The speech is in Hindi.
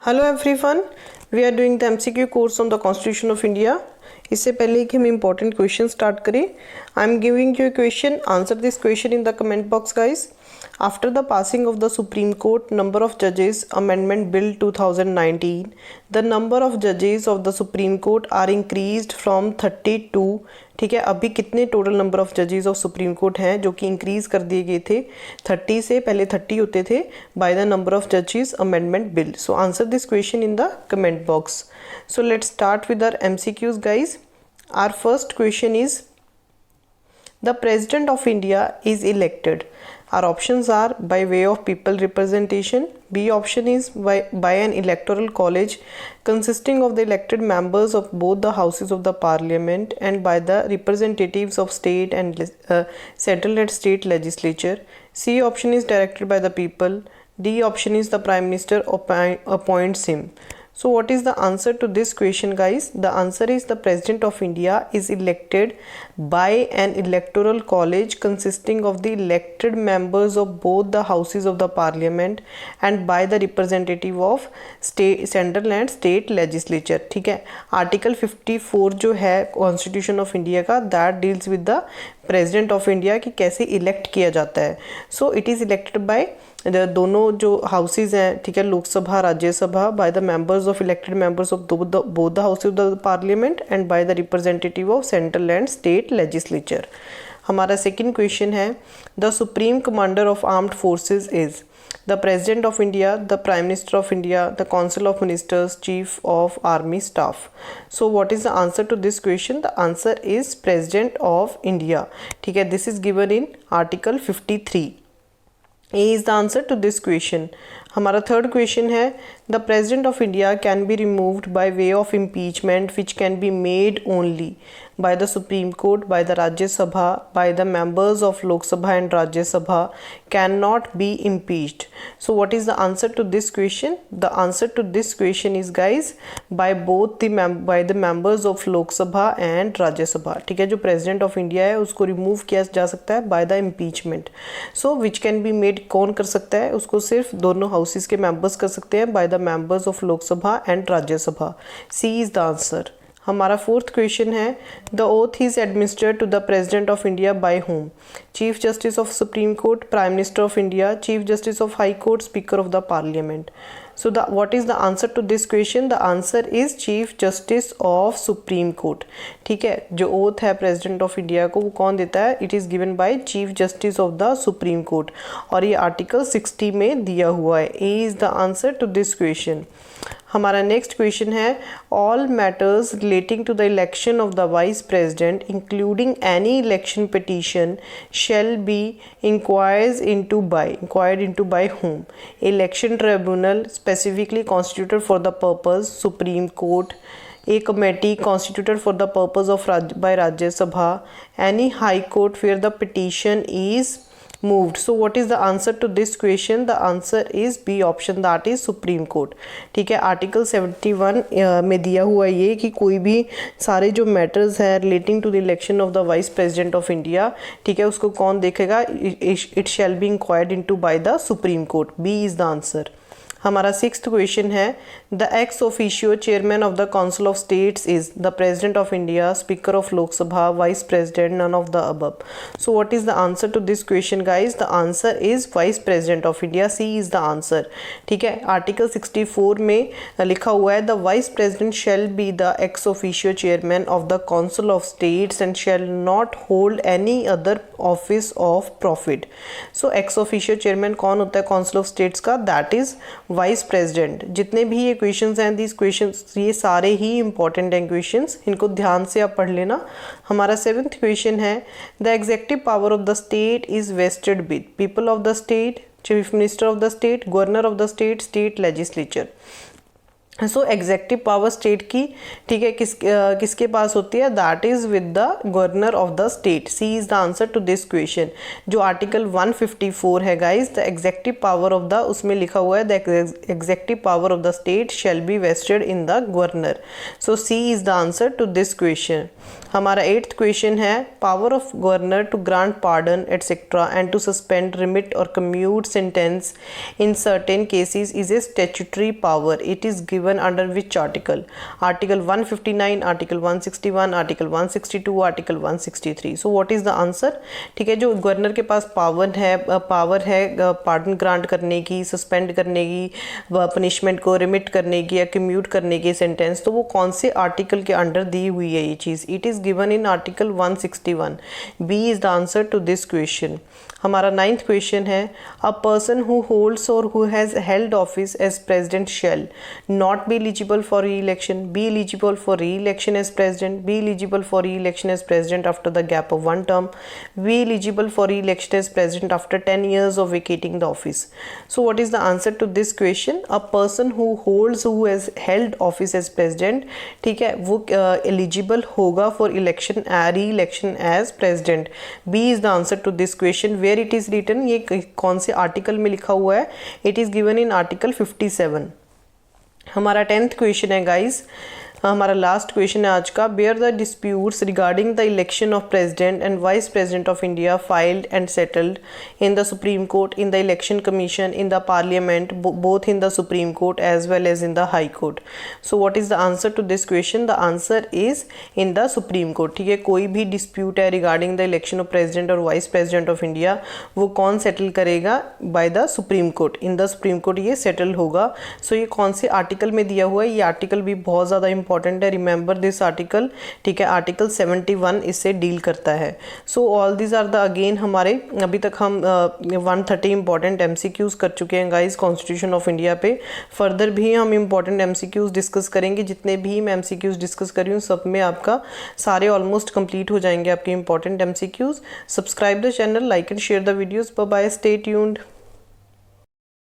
Hello everyone, we are doing the MCQ course on the constitution of India. इससे पहले कि हम इंपॉर्टेंट क्वेश्चन स्टार्ट करें, I am giving you question, answer this question in the comment box guys. After the passing of the Supreme Court Number of Judges Amendment Bill 2019, the number of judges of the Supreme Court are increased from 32, ठीक है। अभी कितने टोटल नंबर ऑफ जजेस ऑफ सुप्रीम कोर्ट हैं जो कि इंक्रीज कर दिए गए थे 30 से, पहले 30 होते थे बाय द नंबर ऑफ जजेस amendment bill. So answer this question in the comment box. So let's start with our MCQs guys. Our first question is the President of India is elected. Our options are by way of people representation. B option is by an electoral college consisting of the elected members of both the houses of the parliament and by the representatives of state and central and state legislature. C option is directed by the people. D option is the Prime Minister appoints him. So what is the answer to this question guys? The answer is the President of India is elected by an electoral college consisting of the elected members of both the houses of the parliament and by the representative of state, central and state legislature। ठीक है, आर्टिकल 54 जो है कॉन्स्टिट्यूशन ऑफ इंडिया का, that deals with the president of India कि कैसे इलेक्ट किया जाता है। So it is elected by दोनों जो हाउसेज हैं, ठीक है, Lok Sabha Rajya Sabha, by the members of elected members of both the houses of the parliament and by the representative of central and state legislature. हमारा सेकंड क्वेश्चन है, the supreme commander of armed forces is the president of India, the prime minister of India, the council of ministers, chief of army staff. So what is the answer to this question? The answer is president of India. ठीक है, this is given in article 53। A is the answer to this question. हमारा थर्ड क्वेश्चन है, the president of India can be removed by way of impeachment which can be made only by the Supreme Court, by the Rajya Sabha, by the members of Lok Sabha and Rajya Sabha cannot be impeached. So what is the answer to this question? The answer to this question is guys by the members of Lok Sabha and Rajya Sabha। ठीक है, जो President of India है उसको remove किया जा सकता है by the impeachment। So which can be made, कौन कर सकता है उसको? सिर्फ दोनों houses के members कर सकते हैं by the members of Lok Sabha and Rajya Sabha। C is the answer। हमारा फोर्थ क्वेश्चन है, the oath is administered to the president of India by whom? Chief justice of supreme court, prime minister of India, chief justice of high court, speaker of the parliament. So the what is the answer to this question? The answer is chief justice of supreme court. ठीक है, जो ओथ है प्रेसिडेंट ऑफ इंडिया को वो कौन देता है? It is given by chief justice of the supreme court और ये आर्टिकल 60 में दिया हुआ है। A is the answer to this question. हमारा नेक्स्ट क्वेश्चन है, all matters relating to the election of the vice president including any election petition shall be inquired into by whom? Election tribunal specifically constituted for the purpose, supreme court, a committee constituted for the purpose of by Rajya Sabha, any high court where the petition is moved. So what is the answer to this question? The answer is B option, that is Supreme Court। ठीक है, आर्टिकल 71 में दिया हुआ ये कि कोई भी सारे जो मैटर्स है relating to the election of the vice president of India, ठीक है, उसको कौन देखेगा? It shall be inquired into by the supreme court. B is the answer. हमारा सिक्स्थ क्वेश्चन है, the ex officio chairman of the council of states is the president of India, speaker of Lok Sabha, vice president, none of the above. So what is the answer to this question guys? The answer is vice president of India. C is the answer. ठीक है, आर्टिकल 64 में लिखा हुआ है, the vice president shall be the ex officio chairman of the council of states and shall not hold any other office of profit. So ex officio chairman कौन होता है काउंसिल ऑफ स्टेट्स का? That is vice president. जितने भी ये क्वेश्चंस हैं, दीज क्वेश्चंस ये सारे ही इंपॉर्टेंट हैं क्वेश्चंस, इनको ध्यान से आप पढ़ लेना। हमारा सेवेंथ क्वेश्चन है, the executive power of the state is vested with people of the state, chief minister of the state, governor of the state, state legislature. So executive power state की, ठीक है, किसके पास होती है, that is with the governor of the state. C is the answer to this question. जो आर्टिकल 154 है guys, the executive power of the, उसमें लिखा हुआ है the executive power of the state shall be vested in the governor. So C is the answer to this question. हमारा 8th क्वेश्चन है, power of governor to grant pardon etcetera and to suspend, remit और commute sentence in certain cases is a statutory power. It is given under which article? Article 159, article 161, article 162, article 163। So what is the answer? ठीक है, जो गवर्नर के पास पावर है पार्डन ग्रांट करने की, सस्पेंड करने की, पनिशमेंट को रिमिट करने की या कम्यूट करने की सेंटेंस, तो वो कौन से आर्टिकल के अंडर दी हुई है ये चीज़? It is given in article 161। B is the answer to this question. हमारा 9th क्वेश्चन है, a person who holds or who has held office as president shall not be eligible for re election, be eligible for re election as president, be eligible for re election as president after the gap of 1 term, be eligible for re election as president after 10 years of vacating the office. So what is the answer to this question? A person who holds, who has held office as president, ठीक है, वो एलिजिबल होगा for election, re election as president. B is the answer to this question. Where it is written, ये कौन से आर्टिकल में लिखा हुआ है? It is given in article 57। हमारा 10th क्वेश्चन है गाइज, हमारा लास्ट क्वेश्चन है आज का, where the disputes regarding the election of president and vice president of India filed and settled in the supreme court, in the election commission, in the parliament, both in the supreme court as well as in the high court. So what is the answer to this question? The answer is in the supreme court. ठीक है, कोई भी डिस्प्यूट है regarding the election of president और वाइस प्रेसिडेंट ऑफ इंडिया, वो कौन सेटल करेगा? Bye the supreme court. In the supreme court ये सेटल होगा। सो ये कौन से आर्टिकल में दिया हुआ है? ये आर्टिकल भी बहुत ज़्यादा इंपॉर्टेंट है, रिमेंबर दिस आर्टिकल। ठीक है, आर्टिकल 71 इससे डील करता है। So all these are the again हमारे, अभी तक हम 130 इंपॉर्टेंट MCQs कर चुके हैं गाइज कॉन्स्टिट्यूशन ऑफ इंडिया पे। फर्दर भी हम इंपॉर्टेंट MCQs डिस्कस करेंगे। जितने भी मैं MCQs डिस्कस कर रही हूँ सब में आपका सारे ऑलमोस्ट कंप्लीट हो जाएंगे आपके important MCQs। Subscribe the channel, like and share the videos. Bye bye, stay tuned.